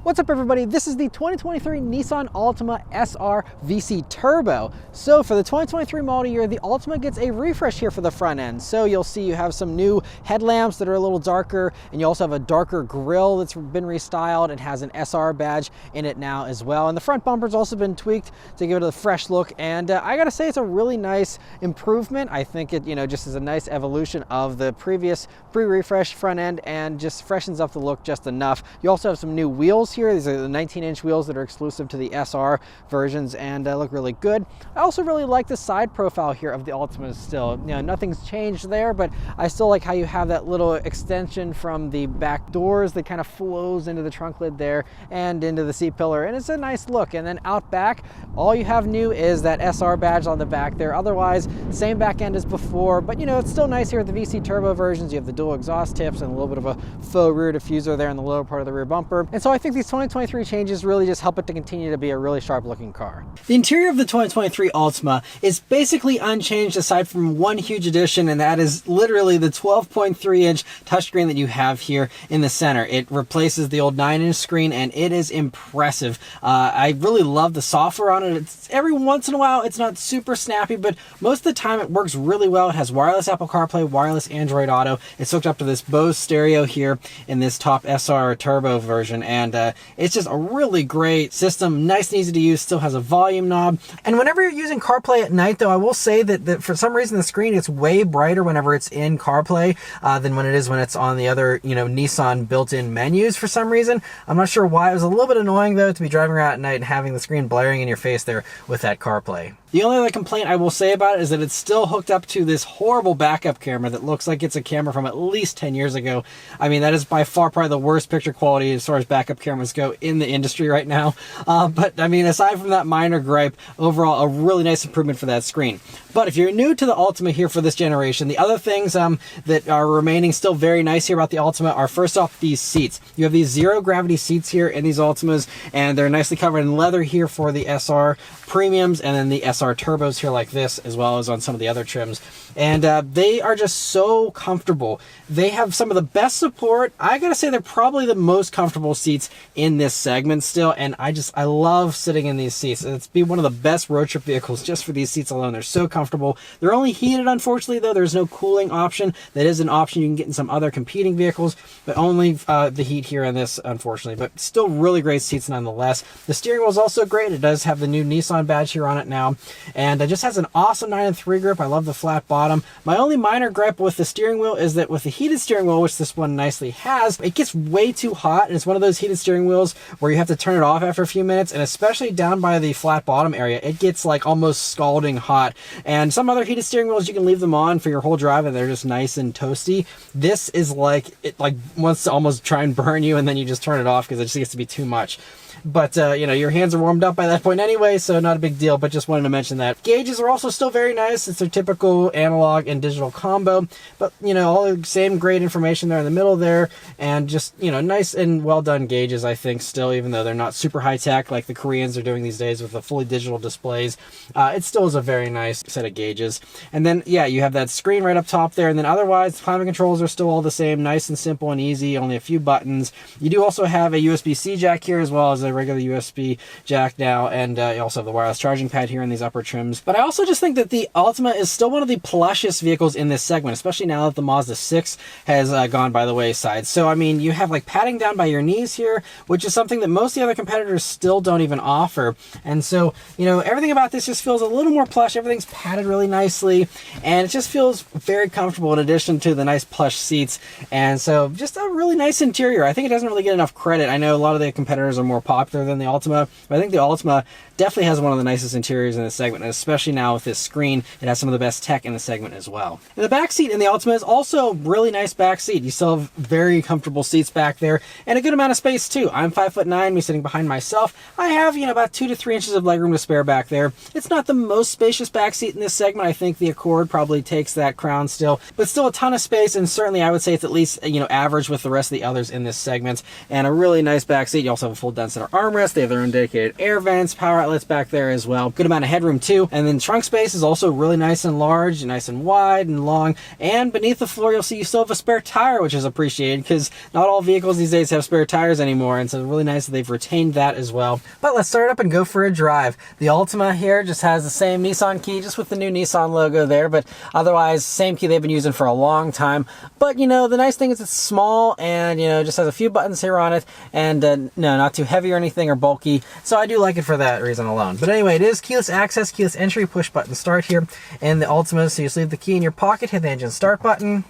What's up everybody, this is the 2023 Nissan Altima SR VC Turbo. So for the 2023 model year, the Altima gets a refresh here for the front end. So you'll see you have some new headlamps that are a little darker, and you also have a darker grille that's been restyled and has an SR badge in it now as well. And the front bumper's also been tweaked to give it a fresh look, and I gotta say it's a really nice improvement. I think it, just is a nice evolution of the previous pre-refresh front end and just freshens up the look just enough. You also have some new wheels here. These are the 19-inch wheels that are exclusive to the SR versions and look really good. I also really like the side profile here of the Altima still. Nothing's changed there, but I still like how you have that little extension from the back doors that kind of flows into the trunk lid there and into the seat pillar, and it's a nice look. And then out back, all you have new is that SR badge on the back there. Otherwise, same back end as before, but it's still nice here with the VC Turbo versions. You have the dual exhaust tips and a little bit of a faux rear diffuser there in the lower part of the rear bumper. And so I think these 2023 changes really just help it to continue to be a really sharp looking car. The interior of the 2023 Altima is basically unchanged aside from one huge addition, and that is literally the 12.3-inch touchscreen that you have here in the center. It replaces the old 9-inch screen, and it is impressive. I really love the software on it. It's every once in a while, it's not super snappy, but most of the time it works really well. It has wireless Apple CarPlay, wireless Android Auto. It's hooked up to this Bose stereo here in this top SR Turbo version, and it's just a really great system, nice and easy to use, still has a volume knob. And whenever you're using CarPlay at night though, I will say that for some reason the screen is way brighter whenever it's in CarPlay than when it is when it's on the other, Nissan built-in menus for some reason. I'm not sure why. It was a little bit annoying though to be driving around at night and having the screen blaring in your face there with that CarPlay. The only other complaint I will say about it is that it's still hooked up to this horrible backup camera that looks like it's a camera from at least 10 years ago. I mean, that is by far probably the worst picture quality as far as backup cameras go in the industry right now. But I mean, aside from that minor gripe, overall a really nice improvement for that screen. But if you're new to the Altima here for this generation, the other things that are remaining still very nice here about the Altima are, first off, these seats. You have these zero gravity seats here in these Altimas, and they're nicely covered in leather here for the SR Premiums and then the SR Turbos here like this, as well as on some of the other trims. And they are just so comfortable. They have some of the best support. I gotta say they're probably the most comfortable seats in this segment still, and I love sitting in these seats. It's been one of the best road trip vehicles just for these seats alone. They're so comfortable. They're only heated, unfortunately, though. There's no cooling option. That is an option you can get in some other competing vehicles, but only the heat here in this, unfortunately. But still really great seats nonetheless. The steering wheel is also great. It does have the new Nissan badge here on it now, and it just has an awesome 9/3 grip. I love the flat bottom. My only minor gripe with the steering wheel is that with the heated steering wheel, which this one nicely has, it gets way too hot, and it's one of those heated steering wheels where you have to turn it off after a few minutes, and especially down by the flat bottom area, it gets like almost scalding hot. And some other heated steering wheels, you can leave them on for your whole drive and they're just nice and toasty. This is like, it like wants to almost try and burn you, and then you just turn it off because it just gets to be too much. But, your hands are warmed up by that point anyway, so not a big deal, but just wanted to mention that. Gauges are also still very nice. It's their typical analog and digital combo, but, all the same great information there in the middle there, and just, nice and well done gauges, I think, still, even though they're not super high tech like the Koreans are doing these days with the fully digital displays. It still is a very nice set of gauges. And then, yeah, you have that screen right up top there, and then otherwise, the climate controls are still all the same, nice and simple and easy, only a few buttons. You do also have a USB-C jack here, as well as a regular USB jack now, and you also have the wireless charging pad here in these upper trims. But I also just think that the Altima is still one of the plushest vehicles in this segment, especially now that the Mazda 6 has gone by the wayside. So I mean, you have like padding down by your knees here, which is something that most of the other competitors still don't even offer. And so, everything about this just feels a little more plush. Everything's padded really nicely, and it just feels very comfortable in addition to the nice plush seats. And so just a really nice interior. I think it doesn't really get enough credit. I know a lot of the competitors are more popular than the Altima, but I think the Altima definitely has one of the nicest interiors in this segment, and especially now with this screen, it has some of the best tech in the segment as well. And the back seat in the Altima is also really nice back seat. You still have very comfortable seats back there, and a good amount of space too. I'm 5'9", me sitting behind myself. I have, about 2 to 3 inches of legroom to spare back there. It's not the most spacious back seat in this segment. I think the Accord probably takes that crown still, but still a ton of space, and certainly I would say it's at least, average with the rest of the others in this segment, and a really nice back seat. You also have a full dent center leather armrest. They have their own dedicated air vents, power outlets back there as well. Good amount of headroom too. And then trunk space is also really nice and large, nice and wide and long. And beneath the floor, you'll see you still have a spare tire, which is appreciated because not all vehicles these days have spare tires anymore. And so really nice that they've retained that as well. But let's start up and go for a drive. The Altima here just has the same Nissan key, just with the new Nissan logo there, but otherwise same key they've been using for a long time. But you know, the nice thing is it's small and you know, just has a few buttons here on it, and no, not too heavy or anything or bulky. So I do like it for that reason alone. But anyway, it is keyless access, keyless entry, push button start here in the Altima. So you just leave the key in your pocket, hit the engine start button,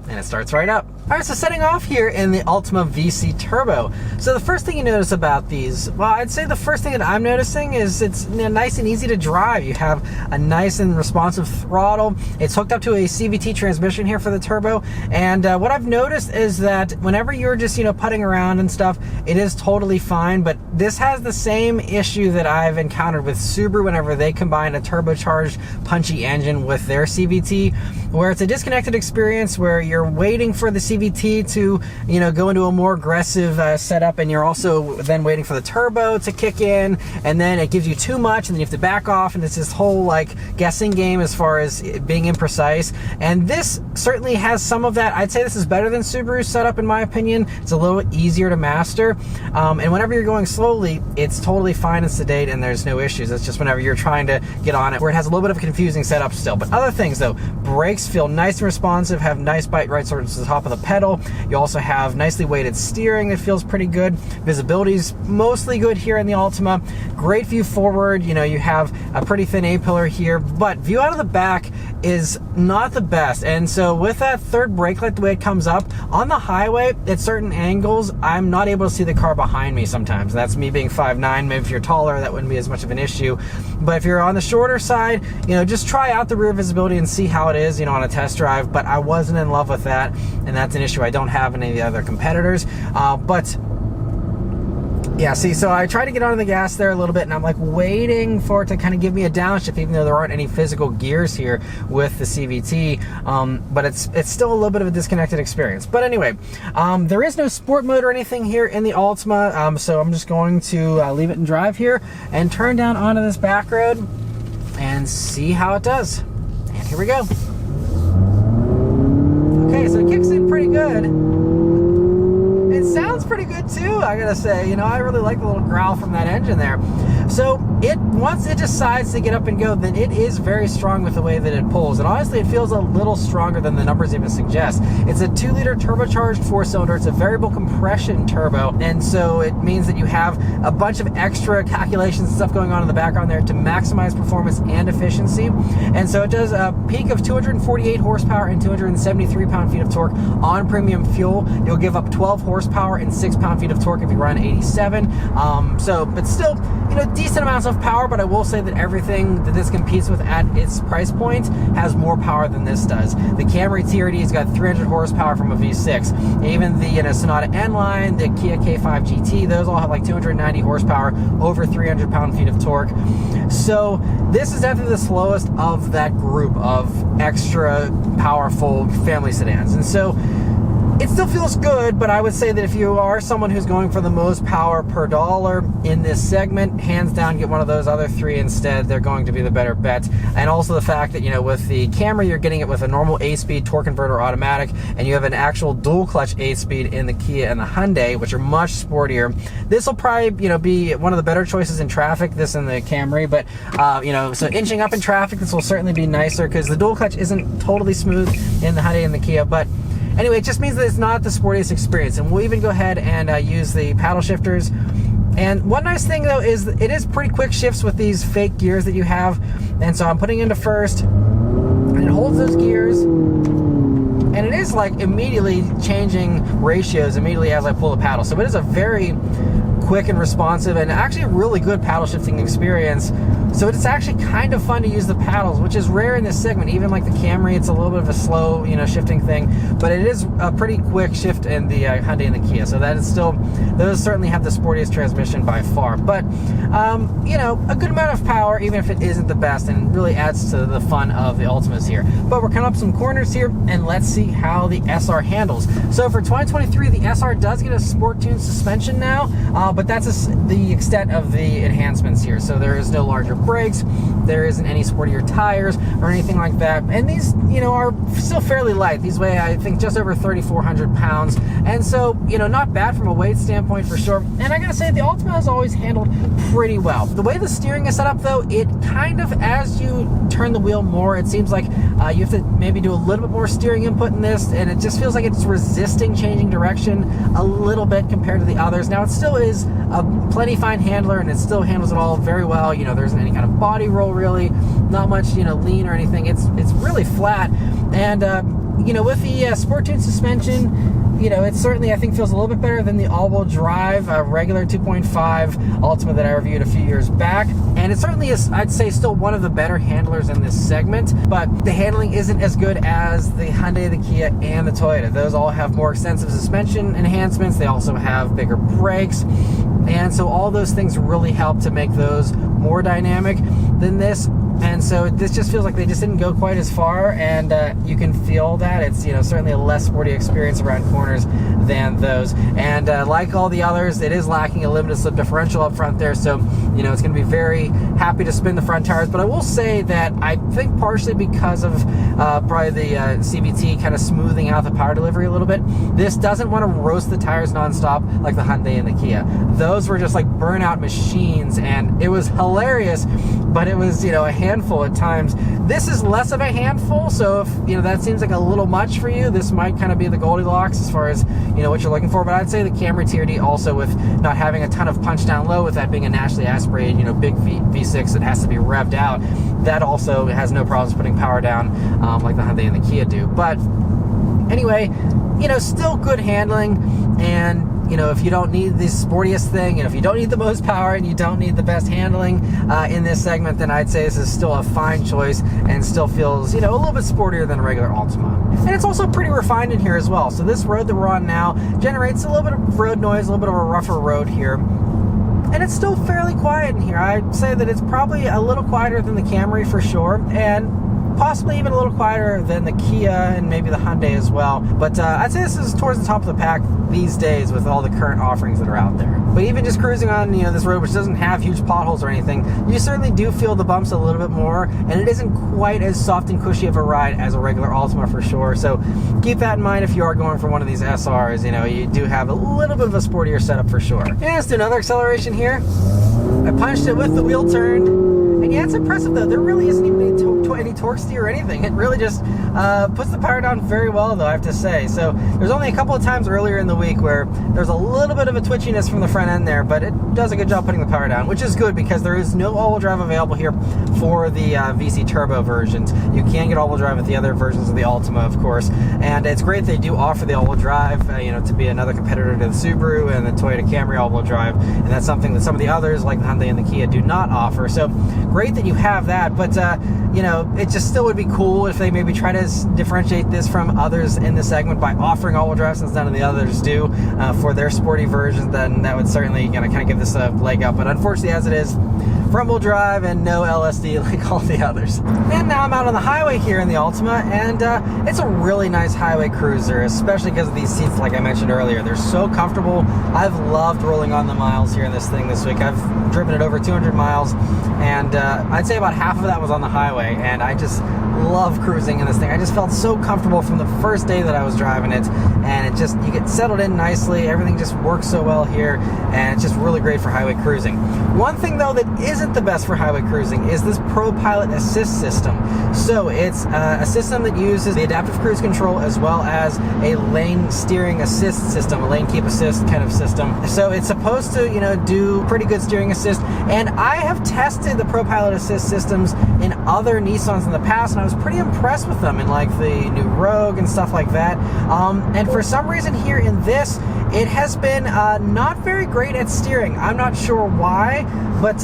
and it starts right up. All right, so setting off here in the Altima VC Turbo. So the first thing you notice about these, well, I'd say the first thing that I'm noticing is it's nice and easy to drive. You have a nice and responsive throttle. It's hooked up to a CVT transmission here for the turbo. And what I've noticed is that whenever you're just, you know, putting around and stuff, it is totally fine. But this has the same issue that I've encountered with Subaru whenever they combine a turbocharged punchy engine with their CVT, where it's a disconnected experience where you're waiting for the CVT to, you know, go into a more aggressive setup, and you're also then waiting for the turbo to kick in, and then it gives you too much and then you have to back off, and it's this whole like guessing game as far as being imprecise. And this certainly has some of that. I'd say this is better than Subaru's setup in my opinion. It's a little easier to master, and whenever you're going slowly, it's totally fine and sedate and there's no issues. It's just whenever you're trying to get on it where it has a little bit of a confusing setup still. But other things though, brakes feel nice and responsive, have nice bite right towards the top of the pedal. You also have nicely weighted steering that feels pretty good. Visibility's mostly good here in the Altima. Great view forward. You know, you have a pretty thin A-pillar here, but view out of the back is not the best. And so with that third brake light, the way it comes up on the highway at certain angles, I'm not able to see the car behind me sometimes. That's me being 5'9". Maybe if you're taller, that wouldn't be as much of an issue. But if you're on the shorter side, you know, just try out the rear visibility and see how it is, you know, on a test drive. But I wasn't in love with that, and that's an issue I don't have in any of the other competitors. But yeah, see, so I tried to get onto the gas there a little bit, and I'm like waiting for it to kind of give me a downshift, even though there aren't any physical gears here with the CVT. But it's still a little bit of a disconnected experience. But anyway, there is no sport mode or anything here in the Altima, so I'm just going to leave it in drive here and turn down onto this back road and see how it does. And here we go. Okay, so it kicks in pretty good. It sounds pretty good too, I gotta say. You know, I really like the little growl from that engine there. So once it decides to get up and go, then it is very strong with the way that it pulls. And honestly, it feels a little stronger than the numbers even suggest. It's a 2-liter turbocharged 4-cylinder. It's a variable compression turbo. And so it means that you have a bunch of extra calculations and stuff going on in the background there to maximize performance and efficiency. And so it does a peak of 248 horsepower and 273 pound-feet of torque on premium fuel. You'll give up 12 horsepower and 6 pound-feet of torque if you run 87. But still, you know, decent amounts of power, but I will say that everything that this competes with at its price point has more power than this does. The Camry TRD's got 300 horsepower from a V6. Even the Sonata N-Line, the Kia K5 GT, those all have like 290 horsepower, over 300 pound-feet of torque. So this is definitely the slowest of that group of extra powerful family sedans. And so it still feels good, but I would say that if you are someone who's going for the most power per dollar in this segment, hands down, get one of those other three instead. They're going to be the better bet. And also the fact that, you know, with the Camry, you're getting it with a normal 8-speed torque converter automatic, and you have an actual dual clutch 8-speed in the Kia and the Hyundai, which are much sportier. This will probably, you know, be one of the better choices in traffic, this and the Camry. But, you know, so inching up in traffic, this will certainly be nicer because the dual clutch isn't totally smooth in the Hyundai and the Kia. But anyway, it just means that it's not the sportiest experience. And we'll even go ahead and use the paddle shifters. And one nice thing though is it is pretty quick shifts with these fake gears that you have. And so I'm putting into first, and it holds those gears. And it is like immediately changing ratios immediately as I pull the paddle. So it is a very quick and responsive and actually a really good paddle shifting experience So it's actually kind of fun to use the paddles, which is rare in this segment. Even like the Camry, it's a little bit of a slow, shifting thing, but it is a pretty quick shift in the Hyundai and the Kia. So that is still, those certainly have the sportiest transmission by far. But, a good amount of power, even if it isn't the best, and really adds to the fun of the Altimas here. But we're coming up some corners here, and let's see how the SR handles. So for 2023, the SR does get a sport tuned suspension now, but that's the extent of the enhancements here. So there is no larger brakes, there isn't any sportier tires or anything like that. And these, are still fairly light. These weigh, I think, just over 3,400 pounds. And so, not bad from a weight standpoint for sure. And I gotta say, the Altima has always handled pretty well. The way the steering is set up, though, it kind of, as you turn the wheel more, it seems like you have to maybe do a little bit more steering input in this, and it just feels like it's resisting changing direction a little bit compared to the others. Now, it still is a plenty fine handler, and it still handles it all very well. There isn't any kind of body roll, really, not much, lean or anything. It's really flat, and with the sport tuned suspension, it certainly, I think, feels a little bit better than the all-wheel drive regular 2.5 Altima that I reviewed a few years back. And it certainly is, I'd say, still one of the better handlers in this segment, but the handling isn't as good as the Hyundai, the Kia, and the Toyota. Those all have more extensive suspension enhancements. They also have bigger brakes. And so all those things really help to make those more dynamic than this. And so this just feels like they just didn't go quite as far, and you can feel that. It's, certainly a less sporty experience around corners than those. And like all the others, it is lacking a limited slip differential up front there, so, it's going to be very happy to spin the front tires. But I will say that I think partially because of probably the CVT kind of smoothing out the power delivery a little bit, this doesn't want to roast the tires nonstop like the Hyundai and the Kia. Those were just like burnout machines, and it was hilarious, but it was, a handful at times. This is less of a handful, so if that seems like a little much for you, this might kind of be the Goldilocks as far as what you're looking for. But I'd say the Camry TRD, also with not having a ton of punch down low, with that being a naturally aspirated big V6 that has to be revved out, that also has no problems putting power down like the Hyundai and the Kia do. But anyway, still good handling. And if you don't need the sportiest thing, and if you don't need the most power, and you don't need the best handling in this segment, then I'd say this is still a fine choice, and still feels, a little bit sportier than a regular Altima. And it's also pretty refined in here as well. So this road that we're on now generates a little bit of road noise, a little bit of a rougher road here. And it's still fairly quiet in here. I'd say that it's probably a little quieter than the Camry for sure, and possibly even a little quieter than the Kia and maybe the Hyundai as well. But I'd say this is towards the top of the pack these days with all the current offerings that are out there. But even just cruising on this road, which doesn't have huge potholes or anything, you certainly do feel the bumps a little bit more, and it isn't quite as soft and cushy of a ride as a regular Altima for sure. So keep that in mind if you are going for one of these SRs. You do have a little bit of a sportier setup for sure. And let's do another acceleration here. I punched it with the wheel turn. And yeah, it's impressive though. There really isn't even any torque steer or anything. It really just puts the power down very well though, I have to say. So there's only a couple of times earlier in the week where there's a little bit of a twitchiness from the front end there, but it does a good job putting the power down, which is good because there is no all-wheel drive available here for the VC Turbo versions. You can get all-wheel drive with the other versions of the Altima, of course, and it's great they do offer the all-wheel drive, to be another competitor to the Subaru and the Toyota Camry all-wheel drive, and that's something that some of the others, like the Hyundai and the Kia, do not offer. So great that you have that, but it just still would be cool if they maybe try to differentiate this from others in the segment by offering all-wheel drive, since none of the others do, for their sporty versions. Then that would certainly kind of give this a leg up. But unfortunately, as it is, front-wheel drive and no LSD like all the others. And now I'm out on the highway here in the Altima, and it's a really nice highway cruiser, especially because of these seats, like I mentioned earlier. They're so comfortable. I've loved rolling on the miles here in this thing this week. I've driven it over 200 miles, and I'd say about half of that was on the highway, and I just love cruising in this thing. I just felt so comfortable from the first day that I was driving it, and you get settled in nicely. Everything just works so well here, and it's just really great for highway cruising. One thing though that isn't the best for highway cruising is this ProPilot Assist system. So it's a system that uses the adaptive cruise control as well as a lane steering assist system, a lane keep assist kind of system. So it's supposed to, do pretty good steering assist. And I have tested the ProPilot Assist systems in other Nissans in the past, and I was pretty impressed with them in like the new Rogue and stuff like that. And for some reason here in this, it has been not very great at steering. I'm not sure why, but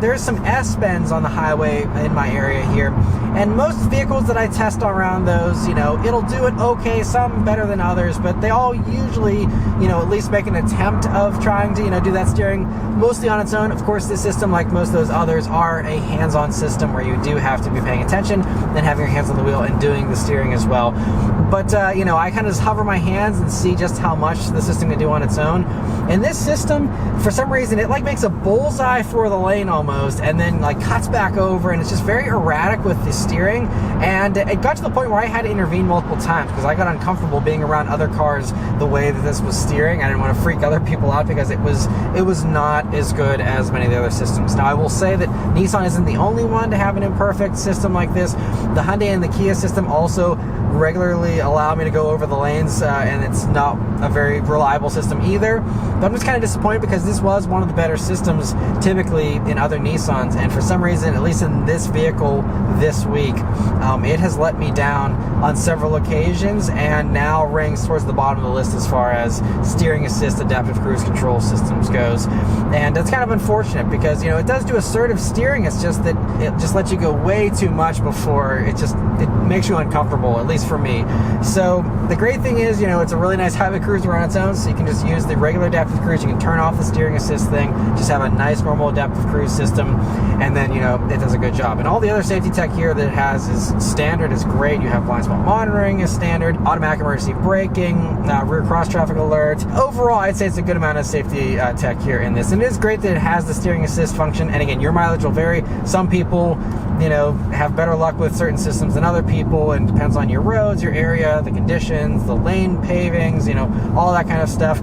there's some S-bends on the highway in my area here. And most vehicles that I test around those, it'll do it okay, some better than others, but they all usually, at least make an attempt of trying to, do that steering mostly on its own. Of course, this system, like most of those others, are a hands-on system where you do have to be paying attention and having your hands on the wheel and doing the steering as well. But, I kind of just hover my hands and see just how much the system can do on its own. And this system, for some reason, it like makes a bullseye for the lane almost, and then like cuts back over, and it's just very erratic with the steering. And it got to the point where I had to intervene multiple times because I got uncomfortable being around other cars the way that this was steering. I didn't want to freak other people out because it was not as good as many of the other systems. Now, I will say that Nissan isn't the only one to have an imperfect system like this. The Hyundai and the Kia system also regularly allow me to go over the lanes, and it's not a very reliable system either. But I'm just kind of disappointed because this was one of the better systems typically in other Nissans, and for some reason, at least in this vehicle this week, it has let me down on several occasions and now ranks towards the bottom of the list as far as steering assist adaptive cruise control systems goes. And that's kind of unfortunate because it does do assertive steering. It's just that it just lets you go way too much before it makes you uncomfortable, at least for me. So the great thing is, it's a really nice highway cruiser on its own, so you can just use the regular adaptive cruise. You can turn off the steering assist thing, just have a nice normal adaptive cruise system, and then it does a good job. And all the other safety tech here that it has is standard, is great. You have blind spot monitoring is standard, automatic emergency braking, rear cross traffic alert. Overall, I'd say it's a good amount of safety tech here in this. And it is great that it has the steering assist function. And again, your mileage will vary. Some people, have better luck with certain systems than other people, and depends on your roads, your area, the conditions, the lane pavings, all that kind of stuff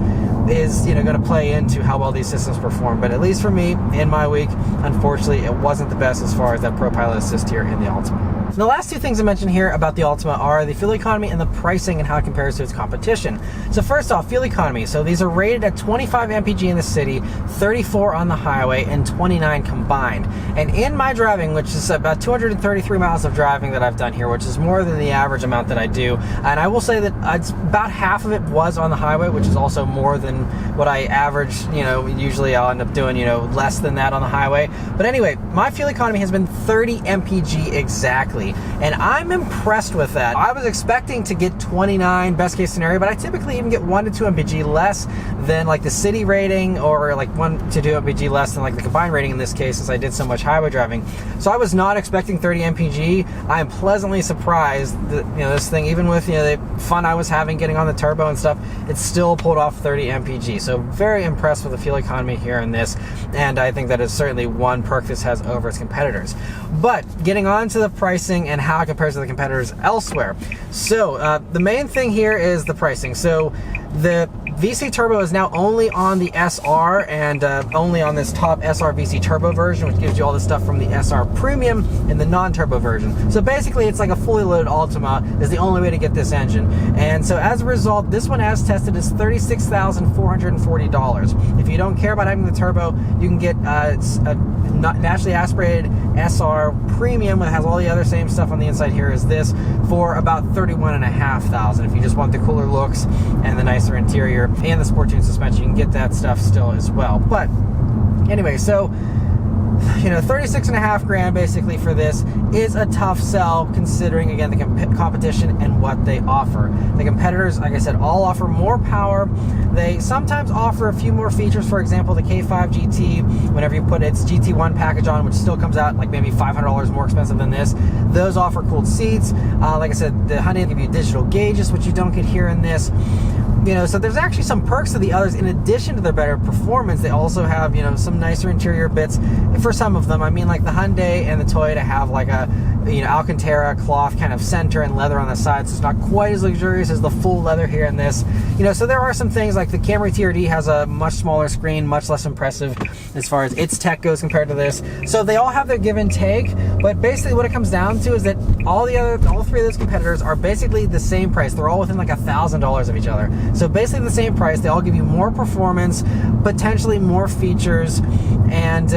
is going to play into how well these systems perform. But at least for me, in my week, unfortunately, it wasn't the best as far as that ProPilot Assist here in the Altima. And the last two things I mentioned here about the Altima are the fuel economy and the pricing and how it compares to its competition. So first off, fuel economy. So these are rated at 25 mpg in the city, 34 on the highway, and 29 combined. And in my driving, which is about 233 miles of driving that I've done here, which is more than the average amount that I do, and I will say that it's about half of it was on the highway, which is also more than what I average. Usually I'll end up doing, less than that on the highway. But anyway, my fuel economy has been 30 mpg exactly. And I'm impressed with that. I was expecting to get 29 best case scenario, but I typically even get 1 to 2 mpg less than like the city rating, or like 1 to 2 mpg less than like the combined rating in this case, since I did so much highway driving. So I was not expecting 30 mpg. I am pleasantly surprised that this thing, even with the fun I was having getting on the turbo and stuff, it still pulled off 30 mpg. So very impressed with the fuel economy here in this, and I think that is certainly one perk this has over its competitors. But getting on to the pricing and how it compares to the competitors elsewhere. So the main thing here is the pricing. So the VC Turbo is now only on the SR and only on this top SR VC Turbo version, which gives you all the stuff from the SR Premium and the non-turbo version. So basically, it's like a fully loaded Altima is the only way to get this engine. And so as a result, this one as tested is $36,440. If you don't care about having the turbo, you can get a naturally aspirated SR Premium, that has all the other same stuff on the inside here as this, for about $31,500. If you just want the cooler looks and the nicer interior and the sport tune suspension, you can get that stuff still as well. But anyway, so 36 and a half grand basically for this is a tough sell, considering again the competition and what they offer. The competitors, like I said, all offer more power. They sometimes offer a few more features. For example, the K5 GT, whenever you put its GT1 package on, which still comes out like maybe $500 more expensive than this, those offer cooled seats. Like I said, the Hyundai give you digital gauges, which you don't get here in this. So there's actually some perks to the others. In addition to their better performance, they also have, some nicer interior bits for some of them. I mean, like the Hyundai and the Toyota have like a, Alcantara cloth kind of center and leather on the sides. So it's not quite as luxurious as the full leather here in this. So there are some things like the Camry TRD has a much smaller screen, much less impressive as far as its tech goes compared to this. So they all have their give and take, but basically what it comes down to is that all three of those competitors are basically the same price. They're all within like $1,000 of each other. So basically the same price. They all give you more performance, potentially more features, and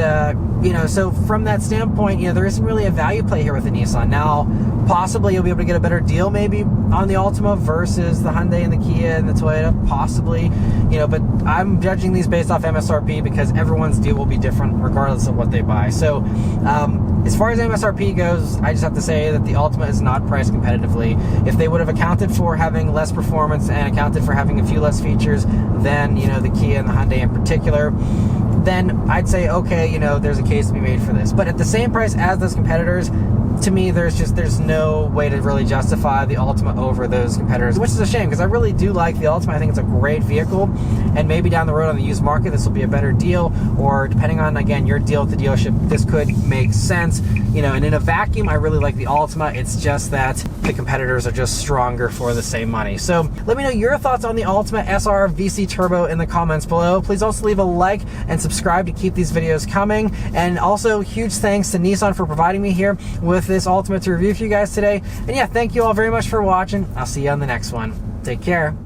so from that standpoint, there isn't really a value play here with the Nissan. Now, possibly you'll be able to get a better deal maybe on the Altima versus the Hyundai and the Kia and the Toyota, possibly, you know, but I'm judging these based off MSRP because everyone's deal will be different regardless of what they buy. So as far as MSRP goes, I just have to say that the Altima is not priced competitively. If they would have accounted for having less performance and accounted for having a few less features than, you know, the Kia and the Hyundai in particular, then I'd say, okay, you know, there's a case to be made for this. But at the same price as those competitors, to me, there's no way to really justify the Altima over those competitors, which is a shame because I really do like the Altima. I think it's a great vehicle, and maybe down the road on the used market, this will be a better deal, or depending on, again, your deal at the dealership, this could make sense, you know, and in a vacuum, I really like the Altima. It's just that the competitors are just stronger for the same money. So let me know your thoughts on the Altima SR VC Turbo in the comments below. Please also leave a like and subscribe to keep these videos coming, and also huge thanks to Nissan for providing me here with this Altima to review for you guys today. And yeah, thank you all very much for watching. I'll see you on the next one. Take care.